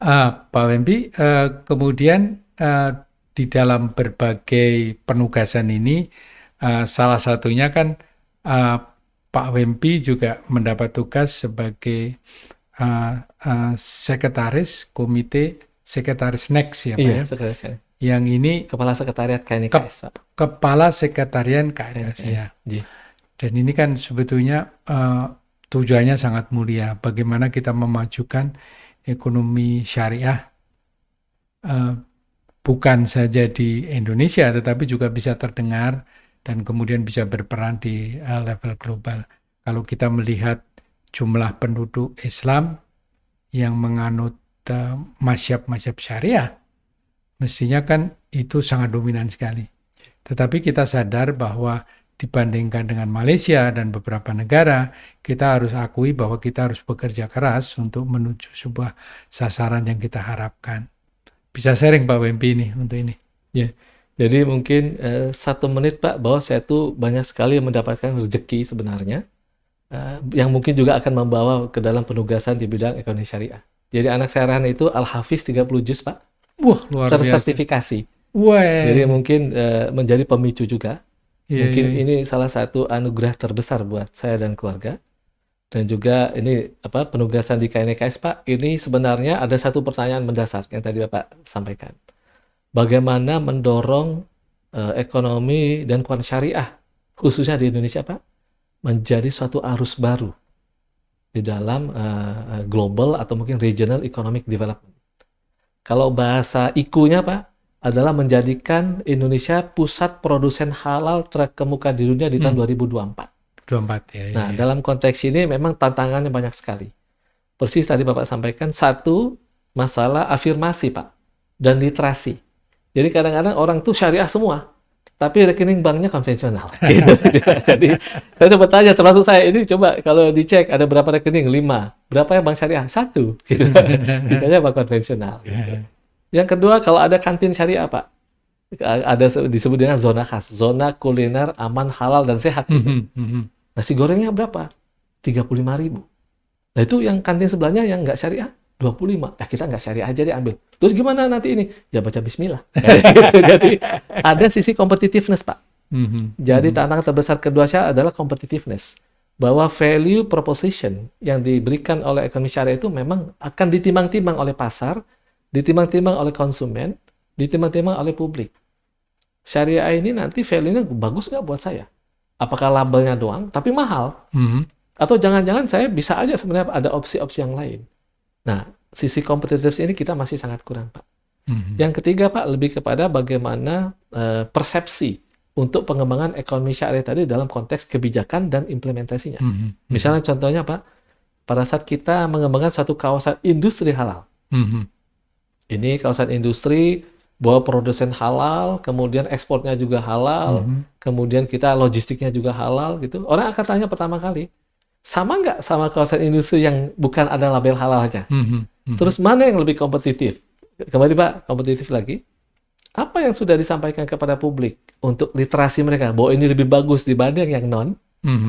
Pak Wempi, kemudian di dalam berbagai penugasan ini, salah satunya kan Pak Wempi juga mendapat tugas sebagai sekretaris Next ya Pak Iya, ya. sekretaris. Yang ini Kepala Sekretariat ke- KNKS, Pak. Kepala Sekretarian KNKS KNKS. ya. Iya. Dan ini kan sebetulnya tujuannya sangat mulia. Bagaimana kita memajukan ekonomi syariah bukan saja di Indonesia, tetapi juga bisa terdengar dan kemudian bisa berperan di level global. Kalau kita melihat jumlah penduduk Islam yang menganut mazhab-mazhab syariah, mestinya kan itu sangat dominan sekali. Tetapi kita sadar bahwa dibandingkan dengan Malaysia dan beberapa negara, kita harus akui bahwa kita harus bekerja keras untuk menuju sebuah sasaran yang kita harapkan. Bisa sharing Pak Wempi ini untuk ini. Ya, jadi mungkin 1 menit Pak, bahwa saya tuh banyak sekali mendapatkan rezeki sebenarnya, yang mungkin juga akan membawa ke dalam penugasan di bidang ekonomi syariah. Jadi anak saya Rehan itu Al-Hafiz 30 juz Pak, Wah, luar biasa. tersertifikasi. Wah, Jadi mungkin menjadi pemicu juga. iya, Mungkin iya. ini salah satu anugerah terbesar buat saya dan keluarga. Dan juga ini penugasan di KNKS Pak, ini sebenarnya ada satu pertanyaan mendasar yang tadi Bapak sampaikan. Bagaimana mendorong ekonomi dan keuangan syariah, khususnya di Indonesia Pak, menjadi suatu arus baru di dalam global atau mungkin regional economic development. Kalau bahasa IKU-nya Pak, adalah menjadikan Indonesia pusat produsen halal terkemuka di dunia di tahun 2024. 24 ya. Nah, Iya. dalam konteks ini memang tantangannya banyak sekali. Persis tadi Bapak sampaikan, satu, masalah afirmasi Pak, dan literasi. Jadi kadang-kadang orang tuh syariah semua, tapi rekening banknya konvensional. Gitu. Jadi saya coba tanya, termasuk saya ini, coba kalau dicek ada berapa rekening? 5. Berapa ya bank syariah? 1. Gitu. Sisanya bank konvensional. Gitu. Yang kedua, kalau ada kantin syariah Pak, ada disebut dengan zona khas, zona kuliner aman, halal, dan sehat. Gitu. Nasi gorengnya berapa? 35.000. Nah itu yang kantin sebelahnya yang nggak syariah, 25. Kita nggak syariah aja deh ambil. Terus gimana nanti ini? Ya baca bismillah. Jadi ada sisi competitiveness Pak. Jadi tantangan terbesar kedua syariah adalah competitiveness. Bahwa value proposition yang diberikan oleh ekonomi syariah itu memang akan ditimbang-timbang oleh pasar, ditimbang-timbang oleh konsumen, ditimbang-timbang oleh publik. Syariah ini nanti value-nya bagus nggak buat saya? Apakah labelnya doang, tapi mahal? Atau jangan-jangan saya bisa aja sebenarnya ada opsi-opsi yang lain. Nah, sisi kompetitif ini kita masih sangat kurang, Pak. Yang ketiga, Pak, lebih kepada bagaimana persepsi untuk pengembangan ekonomi syariah tadi dalam konteks kebijakan dan implementasinya. Misalnya contohnya, Pak, pada saat kita mengembangkan satu kawasan industri halal. Ini kawasan industri bahwa produsen halal, kemudian ekspornya juga halal, kemudian kita logistiknya juga halal, gitu. Orang akan tanya pertama kali, sama nggak sama kawasan industri yang bukan ada label halal aja? Terus mana yang lebih kompetitif? Kembali Pak, kompetitif lagi. Apa yang sudah disampaikan kepada publik untuk literasi mereka, bahwa ini lebih bagus dibanding yang non,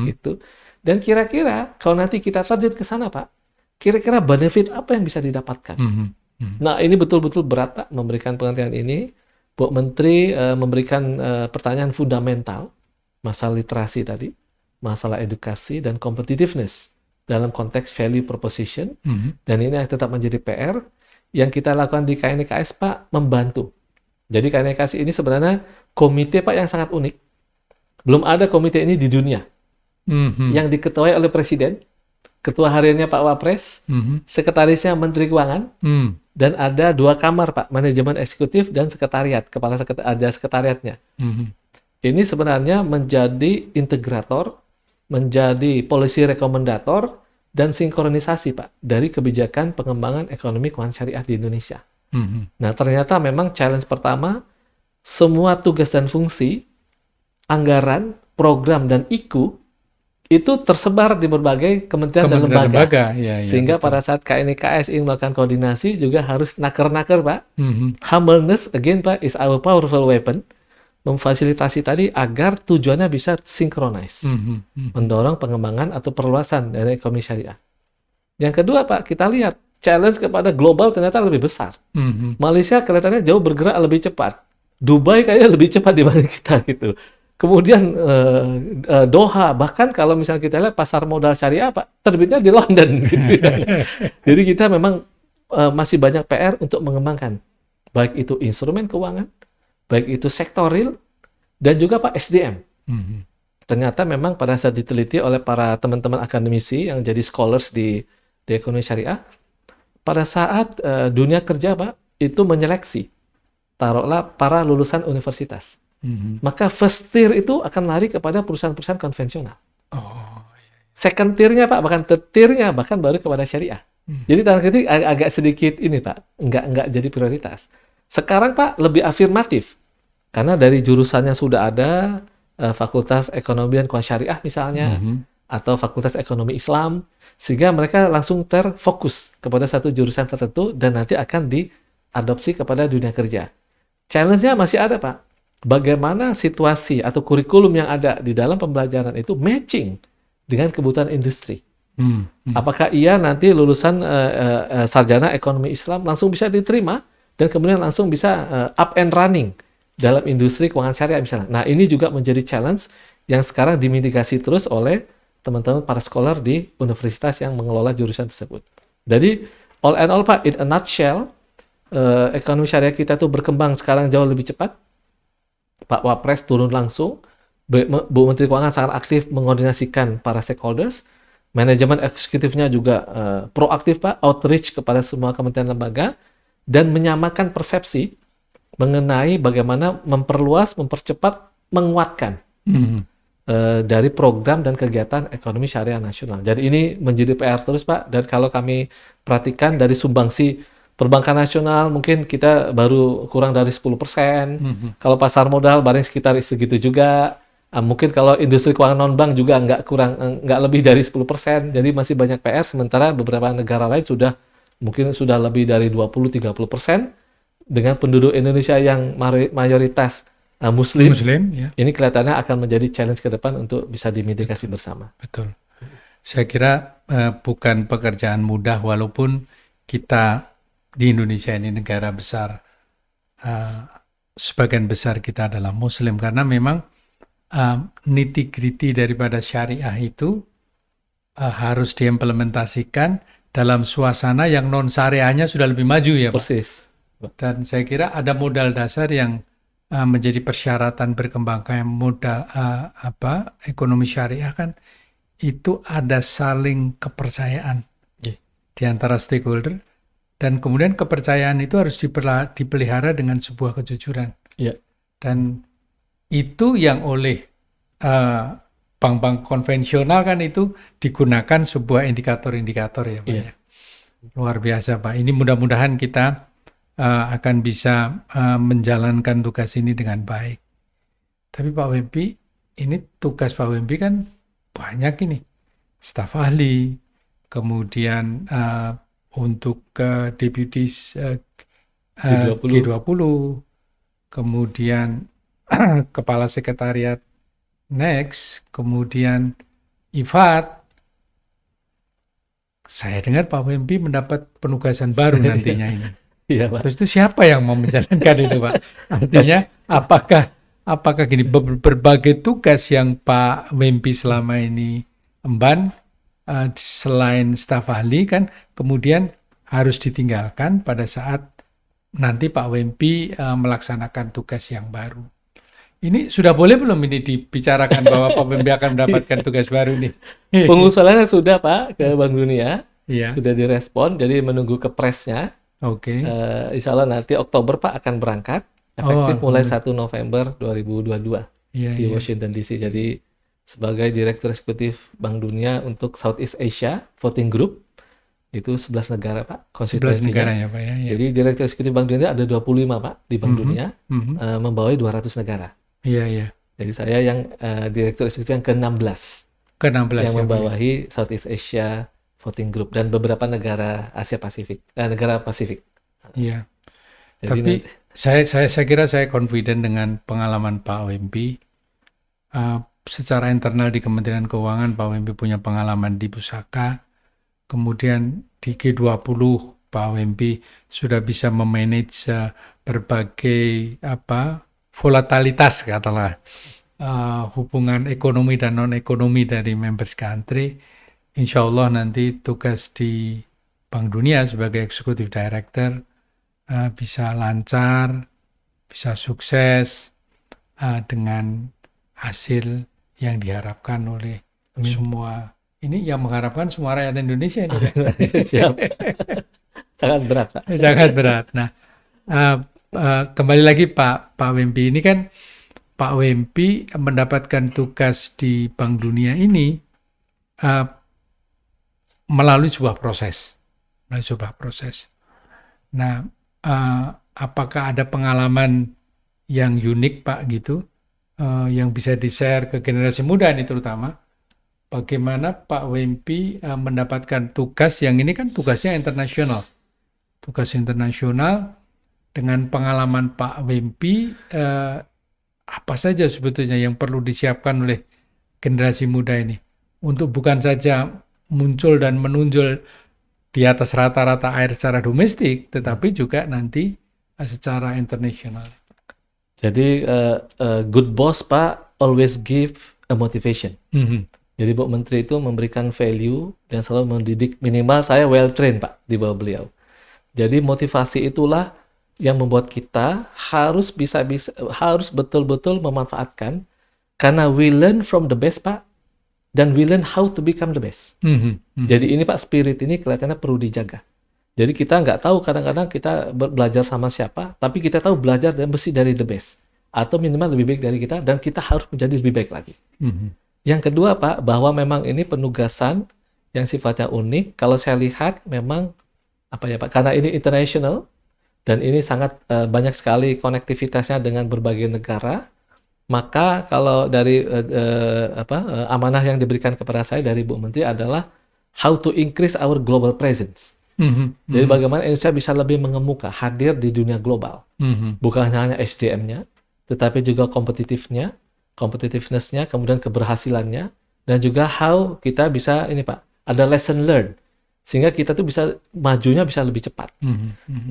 gitu. Dan kira-kira kalau nanti kita terjun ke sana Pak, kira-kira benefit apa yang bisa didapatkan? Nah, ini betul-betul berat Pak memberikan pengertian ini. Bu Menteri memberikan pertanyaan fundamental, masalah literasi tadi, masalah edukasi dan competitiveness dalam konteks value proposition. Dan ini tetap menjadi PR yang kita lakukan di KNKS Pak, membantu. Jadi KNKS ini sebenarnya komite Pak yang sangat unik. Belum ada komite ini di dunia. Yang diketuai oleh Presiden, Ketua Hariannya Pak Wapres, Sekretarisnya Menteri Keuangan, dan ada 2 kamar Pak, manajemen eksekutif dan sekretariat, ada sekretariatnya. Ini sebenarnya menjadi integrator, menjadi policy rekomendator, dan sinkronisasi Pak, dari kebijakan pengembangan ekonomi keuangan syariah di Indonesia. Nah ternyata memang challenge pertama, semua tugas dan fungsi, anggaran, program, dan IKU, itu tersebar di berbagai kementerian dan lembaga. Ya, Sehingga pada saat KNKS ingin melakukan koordinasi juga harus naker-naker Pak. Humbleness again Pak is our powerful weapon. Memfasilitasi tadi agar tujuannya bisa synchronize. Mendorong pengembangan atau perluasan dari ekonomi syariah. Yang kedua Pak, kita lihat challenge kepada global ternyata lebih besar. Malaysia kelihatannya jauh bergerak lebih cepat. Dubai kayaknya lebih cepat dibanding kita gitu. Kemudian Doha, bahkan kalau misalnya kita lihat pasar modal syariah, Pak, terbitnya di London gitu misalnya. Jadi kita memang masih banyak PR untuk mengembangkan, baik itu instrumen keuangan, baik itu sektor real, dan juga Pak SDM. Ternyata memang pada saat diteliti oleh para teman-teman akademisi yang jadi scholars di ekonomi syariah, pada saat dunia kerja, Pak, itu menyeleksi, taruhlah para lulusan universitas. Maka first tier itu akan lari kepada perusahaan-perusahaan konvensional. Second tier-nya, Pak, bahkan third tier-nya bahkan baru kepada syariah. Jadi tanda kutip agak sedikit ini, Pak, enggak jadi prioritas. Sekarang, Pak, lebih afirmatif. Karena dari jurusannya sudah ada, Fakultas Ekonomi dan Keuangan Syariah misalnya, atau Fakultas Ekonomi Islam, sehingga mereka langsung terfokus kepada satu jurusan tertentu dan nanti akan diadopsi kepada dunia kerja. Challenge-nya masih ada, Pak. Bagaimana situasi atau kurikulum yang ada di dalam pembelajaran itu matching dengan kebutuhan industri. Apakah ia nanti lulusan sarjana ekonomi Islam langsung bisa diterima dan kemudian langsung bisa up and running dalam industri keuangan syariah misalnya. Nah, ini juga menjadi challenge yang sekarang dimitigasi terus oleh teman-teman para scholar di universitas yang mengelola jurusan tersebut. Jadi, all and all, Pak, in a nutshell, ekonomi syariah kita tuh berkembang sekarang jauh lebih cepat. Pak Wapres turun langsung, Bu Menteri Keuangan sangat aktif mengkoordinasikan para stakeholders, manajemen eksekutifnya juga proaktif, Pak, outreach kepada semua kementerian lembaga, dan menyamakan persepsi mengenai bagaimana memperluas, mempercepat, menguatkan dari program dan kegiatan ekonomi syariah nasional. Jadi ini menjadi PR terus, Pak, dan kalau kami perhatikan dari sumbangsi perbankan nasional mungkin kita baru kurang dari 10%. Kalau pasar modal bareng sekitar segitu juga. Mungkin kalau industri keuangan non-bank juga nggak lebih dari 10%. Jadi masih banyak PR, sementara beberapa negara lain mungkin sudah lebih dari 20-30%. Dengan penduduk Indonesia yang mayoritas Muslim, ya. Ini kelihatannya akan menjadi challenge ke depan untuk bisa dimitigasi bersama. Betul. Saya kira bukan pekerjaan mudah walaupun kita di Indonesia ini negara besar, sebagian besar kita adalah Muslim, karena memang nitty-gritty daripada syariah itu harus diimplementasikan dalam suasana yang non-syariahnya sudah lebih maju ya, Pak. Persis. Dan saya kira ada modal dasar yang menjadi persyaratan berkembangnya modal ekonomi syariah kan, itu ada saling kepercayaan di antara stakeholder. Dan kemudian kepercayaan itu harus dipelihara dengan sebuah kejujuran. Dan itu yang oleh bank-bank konvensional kan itu digunakan sebuah indikator-indikator ya, Pak. Ya. Luar biasa, Pak. Ini mudah-mudahan kita akan bisa menjalankan tugas ini dengan baik. Tapi Pak Wempi, ini tugas Pak Wempi kan banyak ini. Staf ahli, kemudian untuk deputies G20, kemudian kepala sekretariat Next, kemudian IFAD. Saya dengar Pak Wempi mendapat penugasan baru nantinya ini. Iya, Pak. Terus itu siapa yang mau menjalankan itu, Pak? Artinya apakah gini, berbagai tugas yang Pak Wempi selama ini emban, selain staf ahli kan kemudian harus ditinggalkan pada saat nanti Pak Wempi melaksanakan tugas yang baru. Ini sudah boleh belum ini dibicarakan bahwa Pak Wempi akan mendapatkan tugas baru nih? Pengusulannya sudah, Pak, ke Bank Dunia. Iya. Sudah direspon, jadi menunggu ke presnya. Oke. Insya Allah nanti Oktober, Pak, akan berangkat. Efektif mulai 1 November 2022 di Washington DC. Jadi sebagai Direktur Eksekutif Bank Dunia untuk Southeast Asia Voting Group, itu 11 negara, Pak, konstituensinya. 11 negara ya, Pak, ya. Jadi Direktur Eksekutif Bank Dunia ada 25, Pak, di Bank Dunia, membawahi 200 negara. Iya. Jadi saya yang Direktur Eksekutif yang ke-16. Yang membawahi Southeast Asia Voting Group dan beberapa negara Asia Pasifik, negara Pasifik. Iya. Jadi tapi saya kira saya confident dengan pengalaman Pak Wempi. Secara internal di Kementerian Keuangan, Pak Wempi punya pengalaman di Pusaka, kemudian di G20 Pak Wempi sudah bisa memanage berbagai volatilitas katakanlah hubungan ekonomi dan non ekonomi dari members country. Insya Allah nanti tugas di Bank Dunia sebagai Executive Director bisa lancar, bisa sukses dengan hasil yang diharapkan oleh semua. Ini yang mengharapkan semua rakyat Indonesia ini. Siap. Sangat berat, Pak. Sangat berat. Nah, kembali lagi Pak Wempi ini kan Pak Wempi mendapatkan tugas di Bank Dunia ini melalui sebuah proses. Nah, apakah ada pengalaman yang unik Pak gitu, yang bisa di-share ke generasi muda ini terutama? Bagaimana Pak Wempi mendapatkan tugas yang ini kan tugasnya internasional. Tugas internasional dengan pengalaman Pak Wempi, apa saja sebetulnya yang perlu disiapkan oleh generasi muda ini untuk bukan saja muncul dan menonjol di atas rata-rata air secara domestik, tetapi juga nanti secara internasional. Jadi good boss Pak always give a motivation. Jadi Bu Menteri itu memberikan value dan selalu mendidik, minimal saya well trained Pak di bawah beliau. Jadi motivasi itulah yang membuat kita harus harus betul-betul memanfaatkan, karena we learn from the best Pak, dan we learn how to become the best. Jadi ini Pak, spirit ini kelihatannya perlu dijaga. Jadi kita nggak tahu, kadang-kadang kita belajar sama siapa, tapi kita tahu belajar dan mesti dari the best, atau minimal lebih baik dari kita, dan kita harus menjadi lebih baik lagi. Yang kedua Pak, bahwa memang ini penugasan yang sifatnya unik. Kalau saya lihat memang Pak, karena ini international dan ini sangat banyak sekali konektivitasnya dengan berbagai negara, maka kalau dari amanah yang diberikan kepada saya dari Bu Menteri adalah how to increase our global presence. Jadi bagaimana Indonesia bisa lebih mengemuka, hadir di dunia global. Bukan hanya SDM-nya, tetapi juga competitiveness-nya, kemudian keberhasilannya, dan juga how kita bisa ini Pak, ada lesson learned, sehingga kita tuh bisa majunya bisa lebih cepat.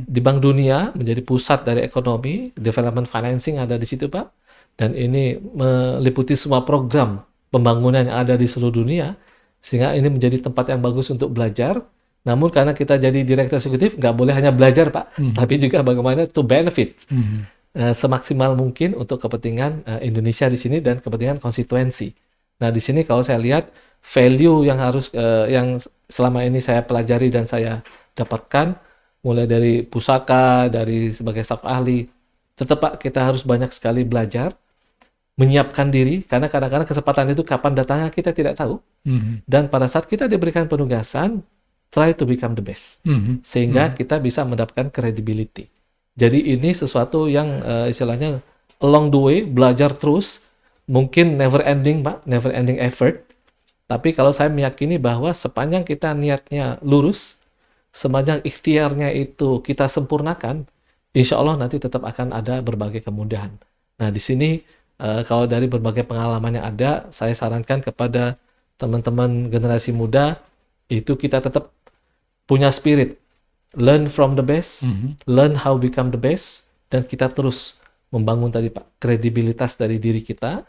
Di Bank Dunia menjadi pusat dari ekonomi, development financing ada di situ Pak, dan ini meliputi semua program pembangunan yang ada di seluruh dunia, sehingga ini menjadi tempat yang bagus untuk belajar. Namun karena kita jadi direktur eksekutif, nggak boleh hanya belajar Pak, tapi juga bagaimana to benefit semaksimal mungkin untuk kepentingan Indonesia di sini dan kepentingan konstituensi. Nah di sini kalau saya lihat value yang harus yang selama ini saya pelajari dan saya dapatkan, mulai dari pusaka, dari sebagai staf ahli, tetap Pak kita harus banyak sekali belajar, menyiapkan diri, karena kadang-kadang kesempatan itu kapan datangnya kita tidak tahu. Dan pada saat kita diberikan penugasan, try to become the best, sehingga kita bisa mendapatkan credibility. Jadi ini sesuatu yang istilahnya along the way, belajar terus, mungkin never ending Pak, never ending effort. Tapi kalau saya meyakini bahwa sepanjang kita niatnya lurus, sepanjang ikhtiarnya itu kita sempurnakan, insya Allah nanti tetap akan ada berbagai kemudahan. Nah di sini kalau dari berbagai pengalaman yang ada, saya sarankan kepada teman-teman generasi muda, itu kita tetap punya spirit. Learn from the best, learn how become the best, dan kita terus membangun tadi Pak, kredibilitas dari diri kita,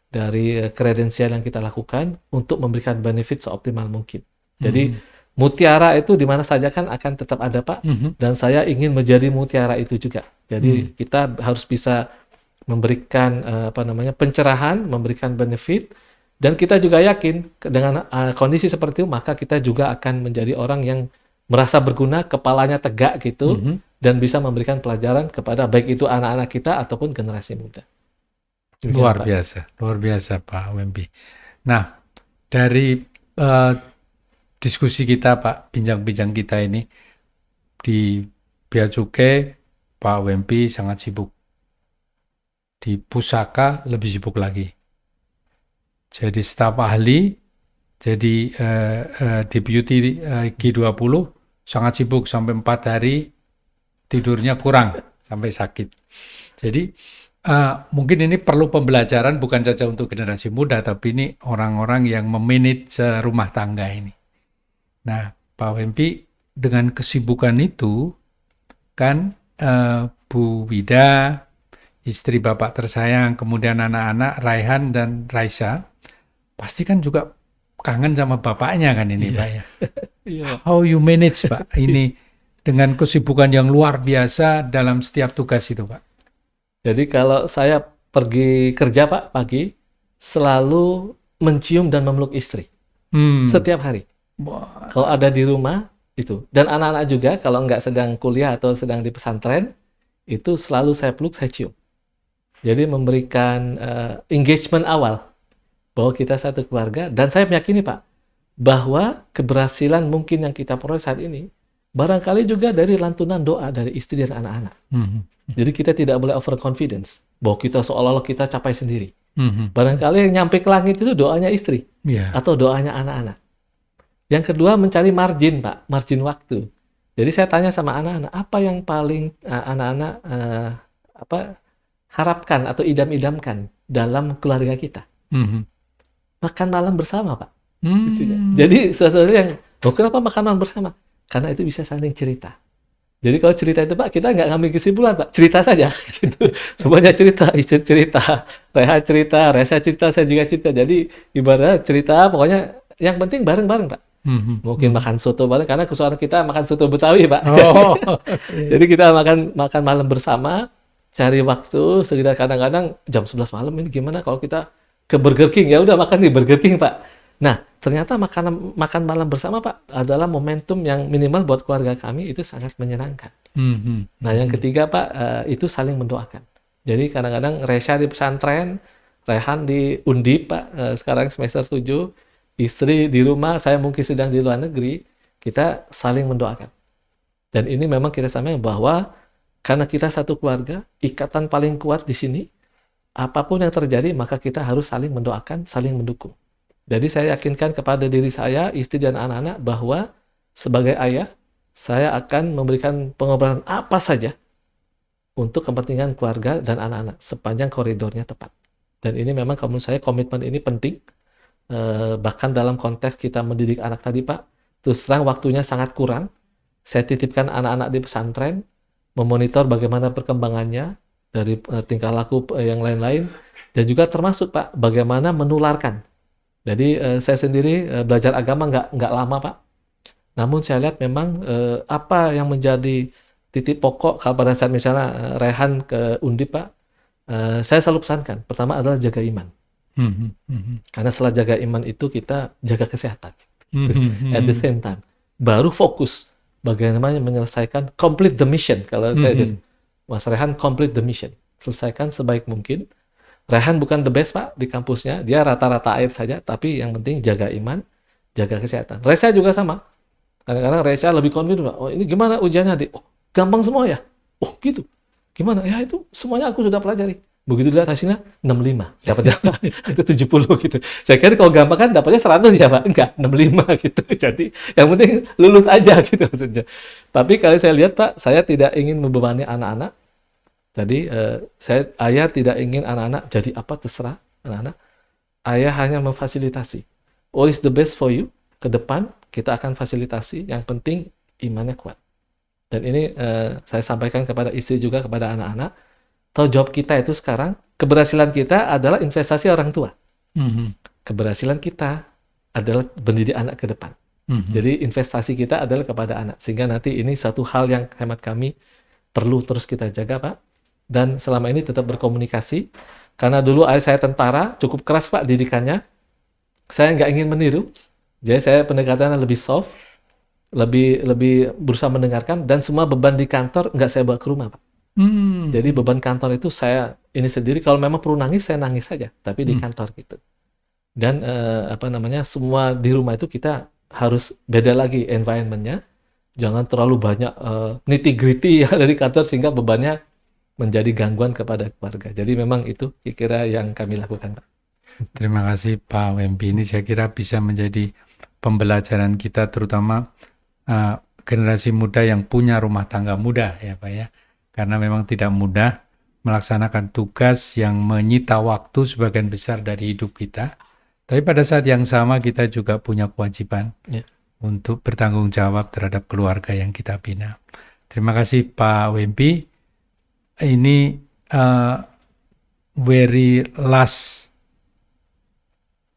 dari kredensial yang kita lakukan untuk memberikan benefit seoptimal mungkin. Jadi mutiara itu di mana saja kan akan tetap ada Pak, dan saya ingin menjadi mutiara itu juga. Jadi kita harus bisa memberikan pencerahan, memberikan benefit, dan kita juga yakin dengan kondisi seperti itu, maka kita juga akan menjadi orang yang merasa berguna, kepalanya tegak gitu, dan bisa memberikan pelajaran kepada baik itu anak-anak kita ataupun generasi muda. Luar biasa Pak Wempi. Nah, dari diskusi kita Pak, bincang-bincang kita ini di Bea Cukai, Pak Wempi sangat sibuk. Di pusaka lebih sibuk lagi. Jadi staf ahli, jadi deputy G20 sangat sibuk sampai 4 hari tidurnya kurang sampai sakit. Jadi mungkin ini perlu pembelajaran bukan saja untuk generasi muda, tapi ini orang-orang yang memanage rumah tangga ini. Nah, Pak Wempi dengan kesibukan itu kan Bu Wida, istri Bapak tersayang, kemudian anak-anak Raihan dan Raisa, pasti kan juga kangen sama bapaknya kan ini Iya. Pak ya. Iya. How you manage Pak ini dengan kesibukan yang luar biasa dalam setiap tugas itu Pak? Jadi kalau saya pergi kerja Pak pagi, selalu mencium dan memeluk istri setiap hari. Wah, Kalau ada di rumah itu, dan anak-anak juga kalau nggak sedang kuliah atau sedang di pesantren, itu selalu saya peluk, saya cium. Jadi memberikan engagement awal bahwa kita satu keluarga, dan saya meyakini Pak bahwa keberhasilan mungkin yang kita peroleh saat ini barangkali juga dari lantunan doa dari istri dan anak-anak. Jadi kita tidak boleh overconfidence bahwa kita seolah-olah kita capai sendiri. Barangkali yang nyampe ke langit itu doanya istri ya. atau doanya anak-anak. Yang kedua mencari margin Pak, margin waktu. Jadi saya tanya sama anak-anak, apa yang paling anak-anak harapkan atau idam-idamkan dalam keluarga kita? Makan malam bersama Pak. Jadi sesuatu yang, kenapa makan malam bersama? Karena itu bisa saling cerita. Jadi kalau cerita itu Pak, kita nggak ngambil kesimpulan Pak, cerita saja. Gitu. Semuanya cerita, istri cerita, Reha cerita, Resa cerita, saya juga cerita. Jadi ibaratnya cerita, pokoknya yang penting bareng-bareng Pak. Mungkin makan soto bareng, karena kesukaan kita makan soto Betawi Pak. Oh. Jadi kita makan malam bersama, cari waktu, sekitar kadang-kadang jam 11 malam ini gimana kalau kita ke Burger King, ya udah makan di Burger King Pak. Nah, ternyata makan malam bersama Pak adalah momentum yang minimal buat keluarga kami itu sangat menyenangkan. Nah, yang ketiga Pak, itu saling mendoakan. Jadi kadang-kadang Resya di pesantren, Rehan di Undip Pak, sekarang semester 7, istri di rumah, saya mungkin sedang di luar negeri, kita saling mendoakan. Dan ini memang kita samakan bahwa karena kita satu keluarga, ikatan paling kuat di sini, apapun yang terjadi, maka kita harus saling mendoakan, saling mendukung. Jadi saya yakinkan kepada diri saya, istri dan anak-anak bahwa sebagai ayah, saya akan memberikan pengorbanan apa saja untuk kepentingan keluarga dan anak-anak sepanjang koridornya tepat. Dan ini memang menurut saya komitmen ini penting. Bahkan dalam konteks kita mendidik anak tadi Pak, terus terang waktunya sangat kurang. Saya titipkan anak-anak di pesantren, memonitor bagaimana perkembangannya dari tingkah laku yang lain-lain, dan juga termasuk Pak bagaimana menularkan. Jadi saya sendiri belajar agama nggak lama Pak, namun saya lihat memang apa yang menjadi titik pokok kalau pada saat misalnya Rehan ke Undip Pak, saya selalu pesankan, pertama adalah jaga iman. Karena setelah jaga iman itu kita jaga kesehatan. At the same time, baru fokus bagaimana menyelesaikan complete the mission. Kalau saya Mas Rehan complete the mission, selesaikan sebaik mungkin. Rehan bukan the best Pak di kampusnya, dia rata-rata air saja, tapi yang penting jaga iman, jaga kesehatan. Resa juga sama. Kadang-kadang Resa lebih confident, oh ini gimana ujiannya adik? Oh gampang semua ya? Oh gitu. Gimana? Ya itu semuanya aku sudah pelajari. Begitu dilihat hasilnya 65, dapatnya itu 70 gitu. Saya kira kalau gampang kan dapatnya 100 ya Pak, enggak 65 gitu. Jadi yang penting lulus aja gitu maksudnya. Tapi kalau saya lihat Pak, saya tidak ingin membebani anak-anak. Jadi ayah tidak ingin anak-anak jadi apa terserah anak-anak. Ayah hanya memfasilitasi. What is the best for you? Ke depan kita akan fasilitasi. Yang penting imannya kuat. Dan ini saya sampaikan kepada istri juga kepada anak-anak. Tahu jawab kita itu sekarang, keberhasilan kita adalah investasi orang tua. Keberhasilan kita adalah mendidik anak ke depan. Jadi investasi kita adalah kepada anak. Sehingga nanti ini satu hal yang hemat kami perlu terus kita jaga Pak. Dan selama ini tetap berkomunikasi. Karena dulu ayah saya tentara, cukup keras Pak didikannya. Saya nggak ingin meniru. Jadi saya pendekatannya lebih soft, lebih berusaha mendengarkan, dan semua beban di kantor nggak saya bawa ke rumah Pak. Jadi beban kantor itu saya ini sendiri, kalau memang perlu nangis, saya nangis saja. Tapi di kantor gitu. Dan semua di rumah itu kita harus beda lagi environment-nya. Jangan terlalu banyak nitty-gritty yang ada di kantor sehingga bebannya menjadi gangguan kepada keluarga. Jadi memang itu kira-kira yang kami lakukan, Pak. Terima kasih Pak Wempi. Ini saya kira bisa menjadi pembelajaran kita, terutama generasi muda yang punya rumah tangga muda ya Pak ya. Karena memang tidak mudah melaksanakan tugas yang menyita waktu sebagian besar dari hidup kita. Tapi pada saat yang sama kita juga punya kewajiban untuk bertanggung jawab terhadap keluarga yang kita bina. Terima kasih Pak Wempi. Ini very last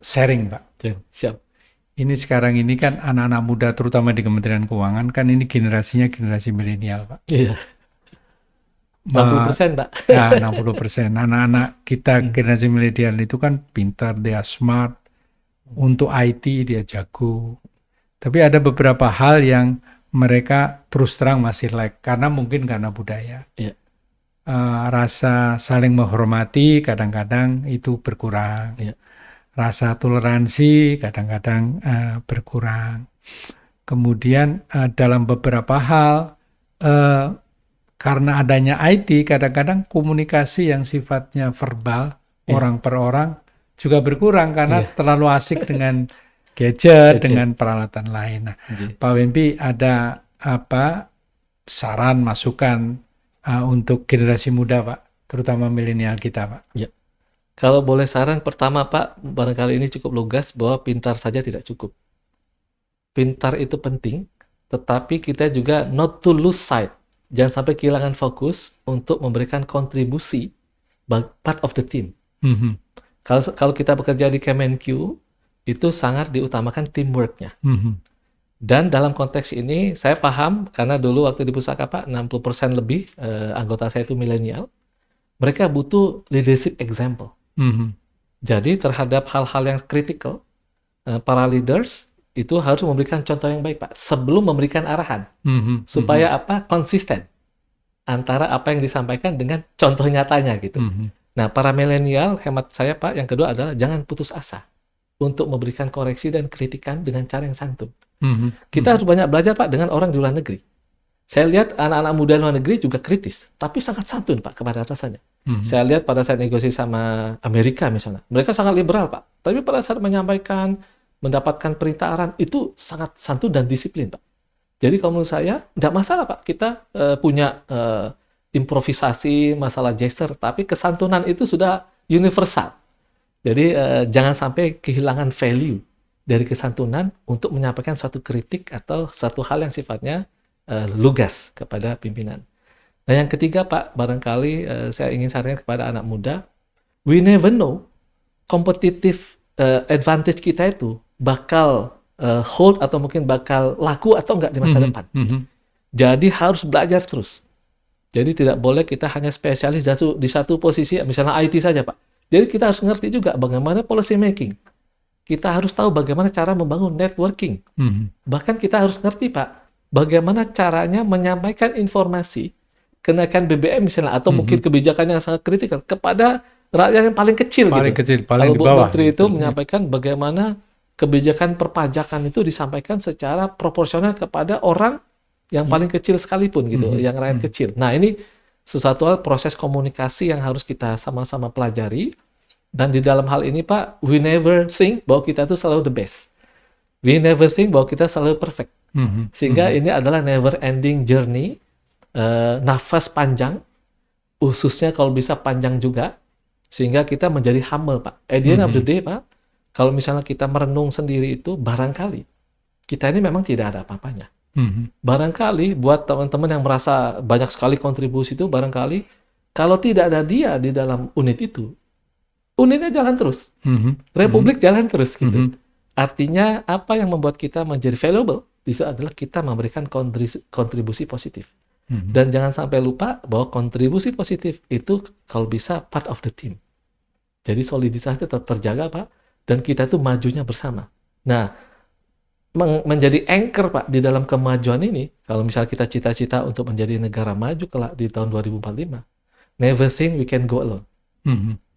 sharing, Pak. Oke, siap. Ini sekarang ini kan anak-anak muda terutama di Kementerian Keuangan kan ini generasinya generasi milenial, Pak. Iya, 60%, Pak. Ya, 60%. Anak-anak kita generasi milenial itu kan pintar, dia smart. Untuk IT dia jago. Tapi ada beberapa hal yang mereka terus terang masih lag karena mungkin karena budaya. Iya. Rasa saling menghormati kadang-kadang itu berkurang. Iya. Rasa toleransi kadang-kadang berkurang. Kemudian dalam beberapa hal karena adanya IT kadang-kadang komunikasi yang sifatnya verbal orang per orang juga berkurang karena terlalu asik dengan gadget dengan peralatan lain. Nah, Pak Wempi ada apa saran masukan untuk generasi muda, Pak, terutama milenial kita, Pak? Ya. Kalau boleh saran pertama, Pak, barangkali ini cukup lugas bahwa pintar saja tidak cukup. Pintar itu penting, tetapi kita juga not to lose sight. Jangan sampai kehilangan fokus untuk memberikan kontribusi part of the team. Kalau kita bekerja di Kemenq, itu sangat diutamakan teamwork-nya. Dan dalam konteks ini, saya paham, karena dulu waktu di Pusaka, Pak, 60% lebih anggota saya itu milenial, mereka butuh leadership example. Jadi terhadap hal-hal yang kritikal, para leaders itu harus memberikan contoh yang baik, Pak, sebelum memberikan arahan. Supaya apa? Konsisten antara apa yang disampaikan dengan contoh nyatanya gitu. Nah, para milenial, hemat saya, Pak, yang kedua adalah jangan putus asa untuk memberikan koreksi dan kritikan dengan cara yang santun. Kita harus banyak belajar, Pak, dengan orang di luar negeri. Saya lihat anak-anak muda luar negeri juga kritis, tapi sangat santun, Pak, kepada atasannya. Saya lihat pada saat negosiasi sama Amerika misalnya, mereka sangat liberal, Pak. Tapi pada saat menyampaikan, mendapatkan perintah arahan, itu sangat santun dan disiplin, Pak. Jadi kalau menurut saya, tidak masalah, Pak, kita punya improvisasi, masalah gesture, tapi kesantunan itu sudah universal. Jadi jangan sampai kehilangan value dari kesantunan untuk menyampaikan suatu kritik atau satu hal yang sifatnya lugas kepada pimpinan. Nah, yang ketiga, Pak, barangkali saya ingin sarankan kepada anak muda, we never know competitive advantage kita itu bakal hold atau mungkin bakal laku atau enggak di masa depan. Jadi harus belajar terus. Jadi tidak boleh kita hanya spesialis di satu posisi, misalnya IT saja, Pak. Jadi kita harus ngerti juga bagaimana policy making. Kita harus tahu bagaimana cara membangun networking. Bahkan kita harus ngerti, Pak, bagaimana caranya menyampaikan informasi kenaikan BBM misalnya atau mungkin kebijakan yang sangat kritikal kepada rakyat yang paling kecil gitu. Paling Kalau di Bu bawah. Menteri itu menyampaikan bagaimana kebijakan perpajakan itu disampaikan secara proporsional kepada orang yang paling kecil sekalipun gitu, yang rakyat kecil. Nah, ini sesuatu hal proses komunikasi yang harus kita sama-sama pelajari. Dan di dalam hal ini, Pak, we never think bahwa kita itu selalu the best. We never think bahwa kita selalu perfect. Sehingga ini adalah never ending journey, nafas panjang, khususnya kalau bisa panjang juga, sehingga kita menjadi humble, Pak. At the end of the day, Pak, kalau misalnya kita merenung sendiri itu, barangkali kita ini memang tidak ada apa-apanya. Barangkali buat teman-teman yang merasa banyak sekali kontribusi itu, barangkali kalau tidak ada dia di dalam unit itu, unitnya jalan terus, Republik jalan terus gitu. Artinya apa yang membuat kita menjadi valuable itu adalah kita memberikan kontribusi positif. Dan jangan sampai lupa bahwa kontribusi positif itu kalau bisa part of the team. Jadi soliditas tetap terjaga, Pak, dan kita itu majunya bersama. Nah, menjadi anchor, Pak, di dalam kemajuan ini, kalau misalnya kita cita-cita untuk menjadi negara maju kelak di tahun 2045, never think we can go alone.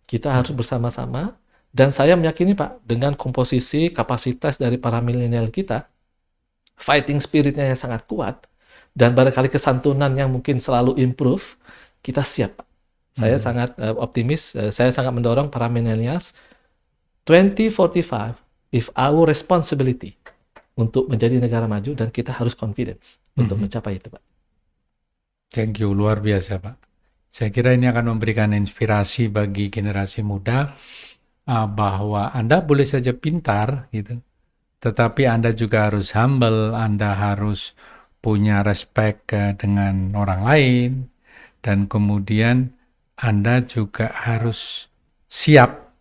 Kita harus bersama-sama, dan saya meyakini, Pak, dengan komposisi kapasitas dari para milenial kita, fighting spiritnya yang sangat kuat, dan barangkali kesantunan yang mungkin selalu improve, kita siap, Pak. Saya sangat optimis, saya sangat mendorong para millennials, 2045, if our responsibility untuk menjadi negara maju, dan kita harus confidence untuk mencapai itu, Pak. Thank you, luar biasa, Pak. Saya kira ini akan memberikan inspirasi bagi generasi muda bahwa Anda boleh saja pintar gitu, tetapi Anda juga harus humble, Anda harus punya respect dengan orang lain, dan kemudian Anda juga harus siap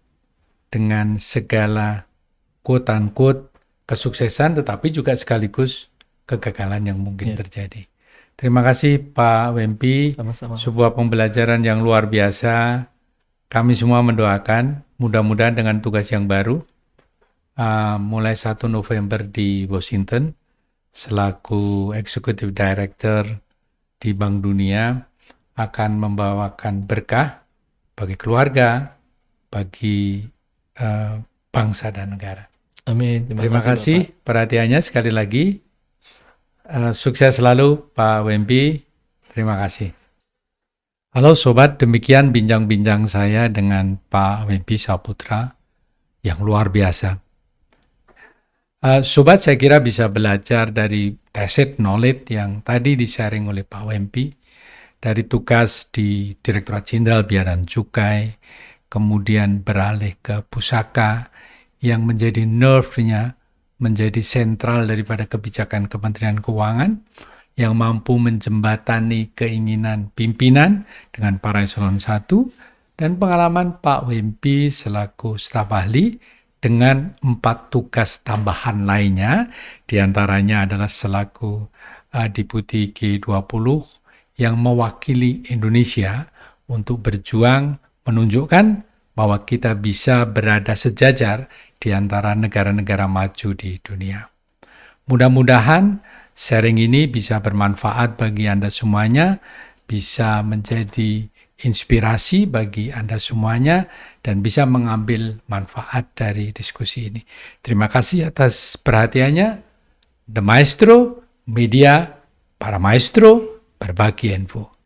dengan segala quote-unquote kesuksesan, tetapi juga sekaligus kegagalan yang mungkin terjadi. Terima kasih Pak Wempi, Sama-sama. sebuah pembelajaran yang luar biasa. Kami semua mendoakan, mudah-mudahan dengan tugas yang baru, mulai 1 November di Washington, selaku Executive Director di Bank Dunia, akan membawakan berkah bagi keluarga, bagi bangsa dan negara. Amin. Terima kasih perhatiannya sekali lagi. Sukses selalu Pak Wempi. Terima kasih. Halo sobat, demikian bincang-bincang saya dengan Pak Wempi Saputra yang luar biasa. Sobat, saya kira bisa belajar dari tacit knowledge yang tadi di-sharing oleh Pak Wempi, dari tugas di Direktorat Jenderal Bea dan Cukai, kemudian beralih ke pusaka yang menjadi nerve-nya, menjadi sentral daripada kebijakan Kementerian Keuangan, yang mampu menjembatani keinginan pimpinan dengan para eselon 1, dan pengalaman Pak Wempi selaku staf ahli dengan 4 tugas tambahan lainnya, diantaranya adalah selaku Deputi G20 yang mewakili Indonesia untuk berjuang menunjukkan bahwa kita bisa berada sejajar di antara negara-negara maju di dunia. Mudah-mudahan sharing ini bisa bermanfaat bagi Anda semuanya, bisa menjadi inspirasi bagi Anda semuanya, dan bisa mengambil manfaat dari diskusi ini. Terima kasih atas perhatiannya. The Maestro Media, para maestro berbagi info.